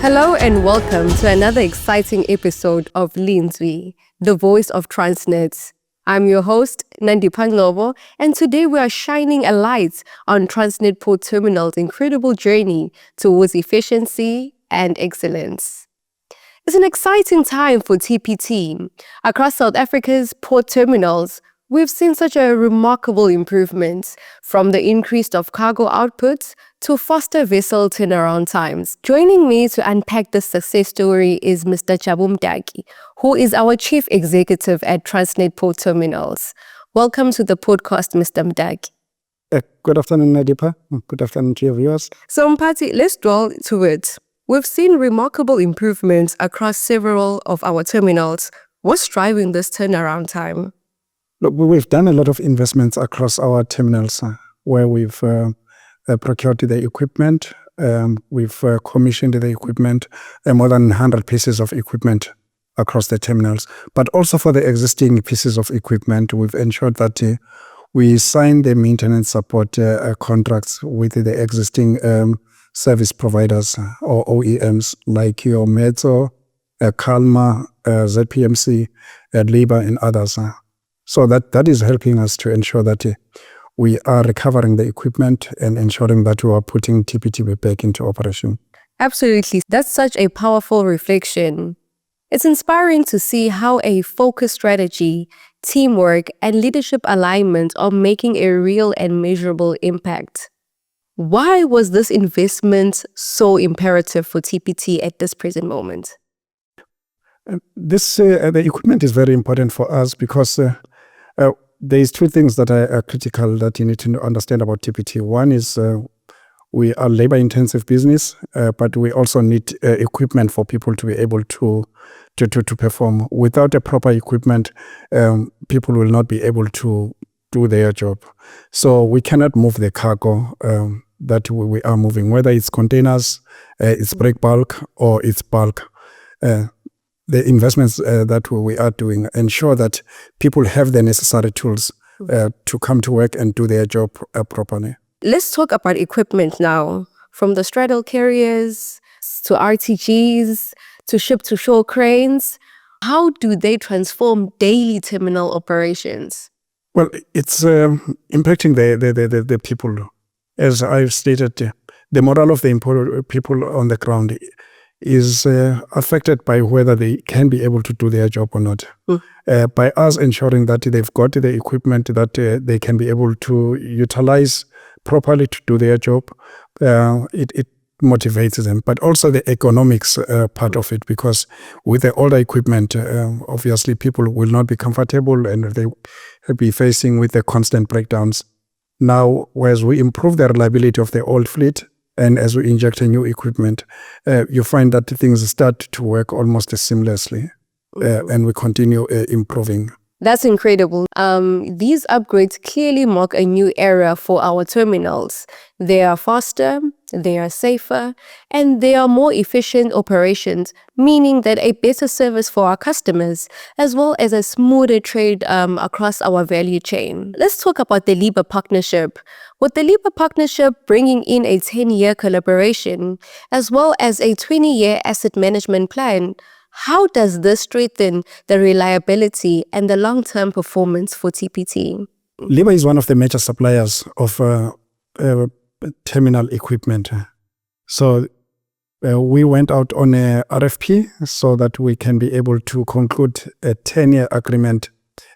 Hello and welcome to another exciting episode of Lentswe, the voice of Transnet. I'm your host, Nandi Panglobo, and today we are shining a light on Transnet Port Terminal's incredible journey towards efficiency and excellence. It's an exciting time for TPT. Across South Africa's port terminals, we've seen such a remarkable improvement, from the increase of cargo outputs to faster vessel turnaround times. Joining me to unpack this success story is Mr. Jabu Mdaki, who is our Chief Executive at Transnet Port Terminals. Welcome to the podcast, Mr. Mdaki. Good afternoon, Nadipa. Good afternoon to your viewers. So, Mpati, let's dwell to it. We've seen remarkable improvements across several of our terminals. What's driving this turnaround time? Look, we've done a lot of investments across our terminals where we've procured the equipment. We've commissioned the equipment, more than 100 pieces of equipment across the terminals. But also for the existing pieces of equipment, we've ensured that we sign the maintenance support contracts with the existing service providers or OEMs like your Metso, Kalma, ZPMC, Liba, and others. So that is helping us to ensure that we are recovering the equipment and ensuring that we are putting TPT back into operation. Absolutely. That's such a powerful reflection. It's inspiring to see how a focused strategy, teamwork, and leadership alignment are making a real and measurable impact. Why was this investment so imperative for TPT at this present moment? The equipment is very important for us because there's two things that are critical that you need to understand about TPT. One is we are labor-intensive business, but we also need equipment for people to be able to perform. Without a proper equipment, people will not be able to do their job. So we cannot move the cargo that we are moving, whether it's containers, it's break bulk, or it's bulk. The investments that we are doing ensure that people have the necessary tools to come to work and do their job properly. Let's talk about equipment now. From the straddle carriers to RTGs to ship-to-shore cranes, how do they transform daily terminal operations? Well, it's impacting the people. As I've stated, the morale of the people on the ground is affected by whether they can be able to do their job or not. By us ensuring that they've got the equipment that they can be able to utilize properly to do their job, it motivates them. But also the economics part of it, because with the older equipment, obviously people will not be comfortable and they will be facing with the constant breakdowns. Now, whereas we improve the reliability of the old fleet, and as we inject a new equipment, you find that things start to work almost seamlessly, and we continue improving. That's incredible. These upgrades clearly mark a new era for our terminals. They are faster, they are safer, and they are more efficient operations, meaning that a better service for our customers, as well as a smoother trade across our value chain. Let's talk about the Liba partnership. With the Liba partnership bringing in a 10-year collaboration, as well as a 20-year asset management plan, how does this strengthen the reliability and the long-term performance for TPT? Liba is one of the major suppliers of terminal equipment. So we went out on a RFP so that we can be able to conclude a 10-year agreement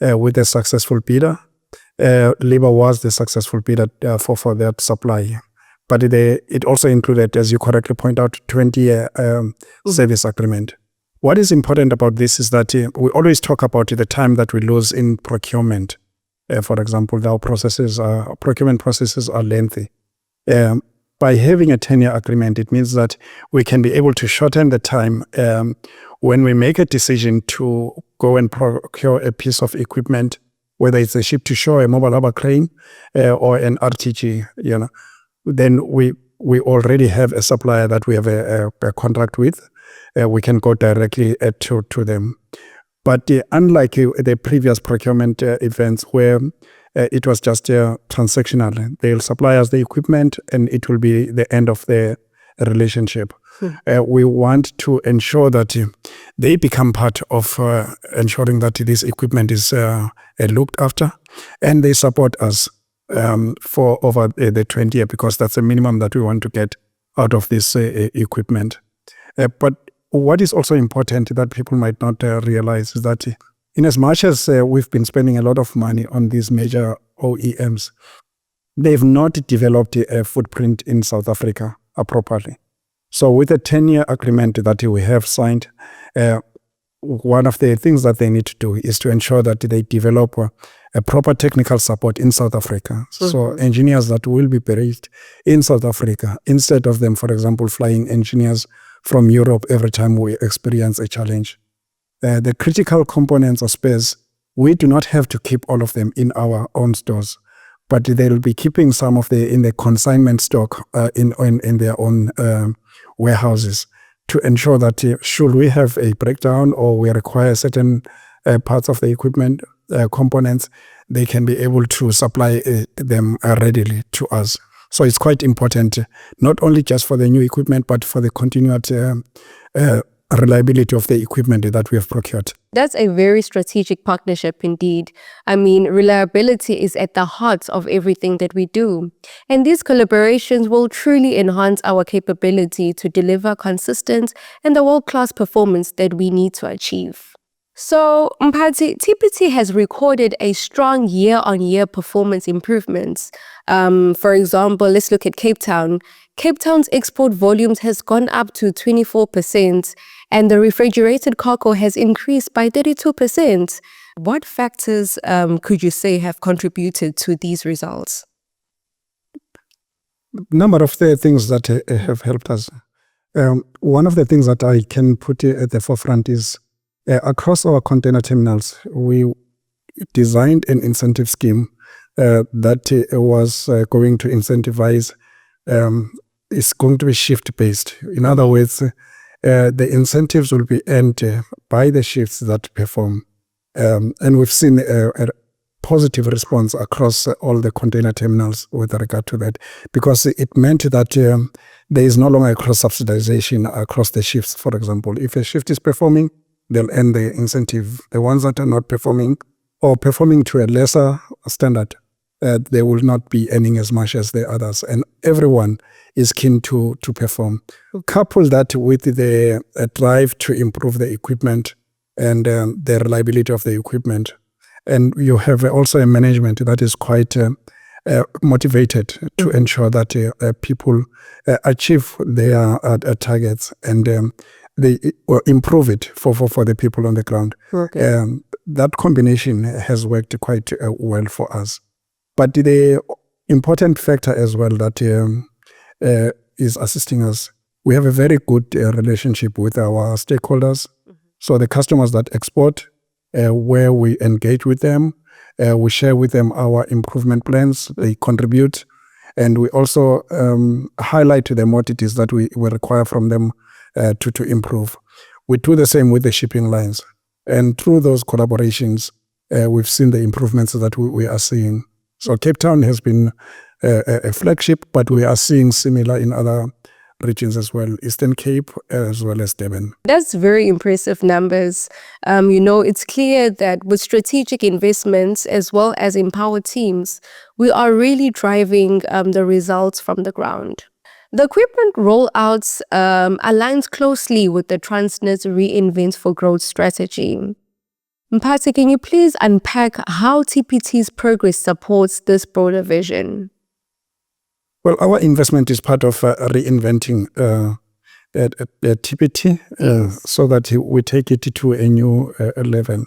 with a successful bidder. Liba was the successful bidder for that supply. But it also included, as you correctly point out, 20-year service agreement. What is important about this is that we always talk about the time that we lose in procurement. For example, our procurement processes are lengthy. By having a 10-year agreement, it means that we can be able to shorten the time when we make a decision to go and procure a piece of equipment, whether it's a ship-to-shore, a mobile harbor crane, or an RTG. Then we already have a supplier that we have a contract with. We can go directly to them. But unlike the previous procurement events where it was just transactional, they'll supply us the equipment and it will be the end of the relationship. We want to ensure that they become part of ensuring that this equipment is looked after, and they support us for over the 20 years, because that's the minimum that we want to get out of this equipment. But what is also important that people might not realize is that in as much as we've been spending a lot of money on these major OEMs, they've not developed a footprint in South Africa properly. So with a 10-year agreement that we have signed, one of the things that they need to do is to ensure that they develop a proper technical support in South Africa. So engineers that will be based in South Africa, instead of them, for example, flying engineers from Europe every time we experience a challenge. The critical components or spares, we do not have to keep all of them in our own stores, but they will be keeping some of in the consignment stock in their own warehouses, to ensure that should we have a breakdown or we require certain parts of the equipment components, they can be able to supply them readily to us. So it's quite important, not only just for the new equipment, but for the continued reliability of the equipment that we have procured. That's a very strategic partnership indeed. I mean, reliability is at the heart of everything that we do. And these collaborations will truly enhance our capability to deliver consistent and the world-class performance that we need to achieve. So, Mphathi, TPT has recorded a strong year-on-year performance improvements. For example, let's look at Cape Town. Cape Town's export volumes has gone up to 24%, and the refrigerated cargo has increased by 32%. What factors could you say have contributed to these results? Number of the things that have helped us. One of the things that I can put at the forefront is across our container terminals, we designed an incentive scheme that was going to incentivize, is going to be shift-based. In other words, the incentives will be earned by the shifts that perform. And we've seen a positive response across all the container terminals with regard to that, because it meant that there is no longer a cross-subsidization across the shifts. For example, if a shift is performing, they'll earn the incentive. The ones that are not performing or performing to a lesser standard, they will not be earning as much as the others. And everyone is keen to perform. Couple that with the drive to improve the equipment and the reliability of the equipment. And you have also a management that is quite motivated to ensure that people achieve their targets and they improve it for the people on the ground. Okay. That combination has worked quite well for us. But the important factor as well that is assisting us, we have a very good relationship with our stakeholders. So the customers that export, where we engage with them, we share with them our improvement plans, they contribute, and we also highlight to them what it is that we require from them to improve. We do the same with the shipping lines. And through those collaborations, we've seen the improvements that we are seeing. So Cape Town has been a flagship, but we are seeing similar in other regions as well, Eastern Cape as well as Durban. That's very impressive numbers. It's clear that with strategic investments as well as empowered teams, we are really driving the results from the ground. The equipment rollouts aligns closely with the Transnet Reinvent for Growth strategy. Mphathi, can you please unpack how TPT's progress supports this broader vision? Well, our investment is part of reinventing TPT so that we take it to a new level.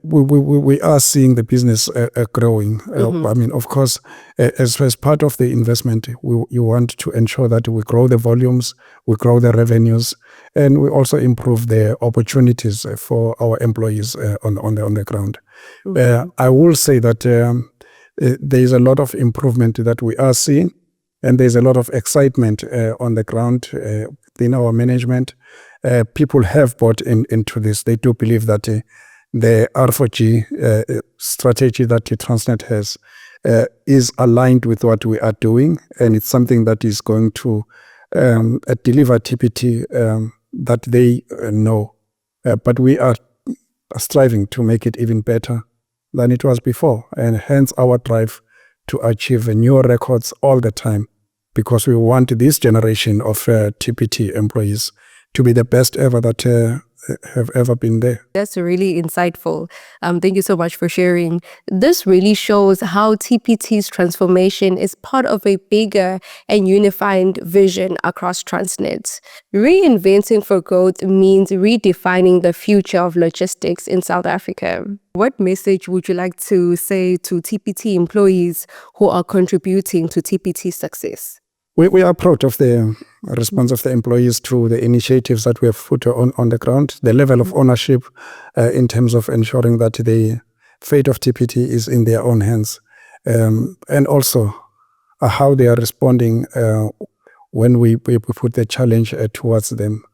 We are seeing the business growing. I mean, of course, as part of the investment, you want to ensure that we grow the volumes, we grow the revenues, and we also improve the opportunities for our employees on the ground. I will say that there is a lot of improvement that we are seeing, and there's a lot of excitement on the ground within our management. People have bought into this. They do believe that the R4G strategy that Transnet has is aligned with what we are doing, and it's something that is going to deliver TPT that they know. But we are striving to make it even better than it was before, and hence our drive to achieve new records all the time, because we want this generation of TPT employees to be the best ever that have ever been there. That's really insightful. Thank you so much for sharing. This really shows how TPT's transformation is part of a bigger and unified vision across Transnet. Reinventing for growth means redefining the future of logistics in South Africa. What message would you like to say to TPT employees who are contributing to TPT's success? We are proud of the response of the employees to the initiatives that we have put on the ground, the level of ownership in terms of ensuring that the fate of TPT is in their own hands, and also how they are responding when we put the challenge towards them.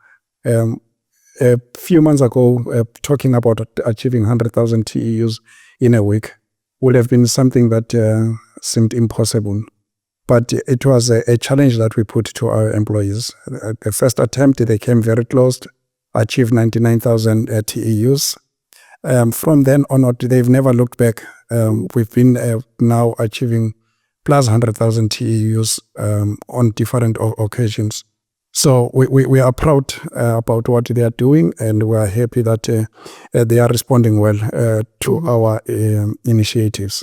A few months ago, talking about achieving 100,000 TEUs in a week would have been something that seemed impossible. But it was a challenge that we put to our employees. The first attempt, they came very close, achieved 99,000 TEUs. From then onward, they've never looked back. We've been now achieving plus 100,000 TEUs on different occasions. So we are proud about what they are doing, and we are happy that they are responding well to our initiatives.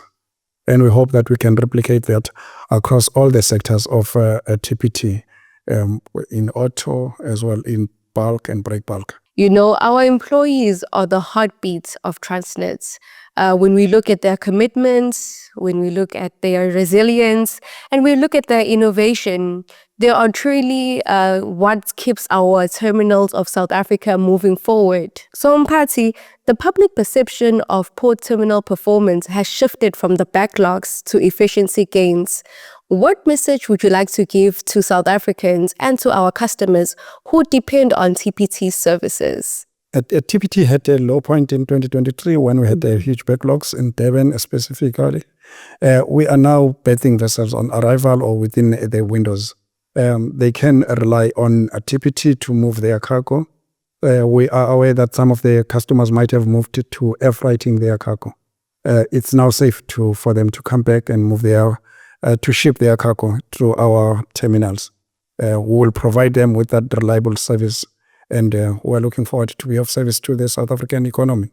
And we hope that we can replicate that across all the sectors of TPT, in auto as well in bulk and break bulk. You know, our employees are the heartbeat of Transnet. When we look at their commitments, when we look at their resilience, and we look at their innovation, they are truly what keeps our terminals of South Africa moving forward. So, Mphathi, the public perception of port terminal performance has shifted from the backlogs to efficiency gains. What message would you like to give to South Africans and to our customers who depend on TPT services? TPT had a low point in 2023 when we had huge backlogs in Durban specifically. We are now betting vessels on arrival or within the windows. They can rely on a TPT to move their cargo. We are aware that some of the customers might have moved to air freighting their cargo. It's now safe for them to come back and move to ship their cargo through our terminals. We will provide them with that reliable service, and we're looking forward to be of service to the South African economy.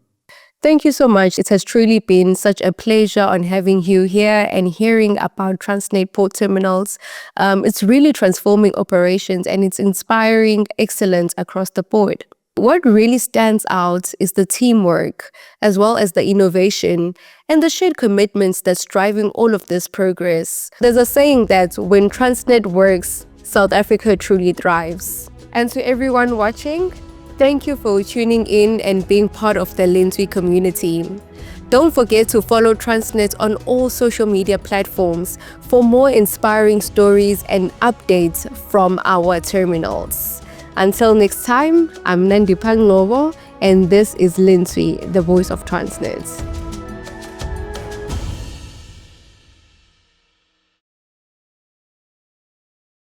Thank you so much. It has truly been such a pleasure on having you here and hearing about Transnet port terminals. It's really transforming operations, and it's inspiring excellence across the board. What really stands out is the teamwork, as well as the innovation and the shared commitments that's driving all of this progress. There's a saying that when Transnet works, South Africa truly thrives. And to everyone watching, thank you for tuning in and being part of the Lentswe community. Don't forget to follow Transnet on all social media platforms for more inspiring stories and updates from our terminals. Until next time, I'm Nandi Panglobo, and this is Lentswe, the voice of Transnet.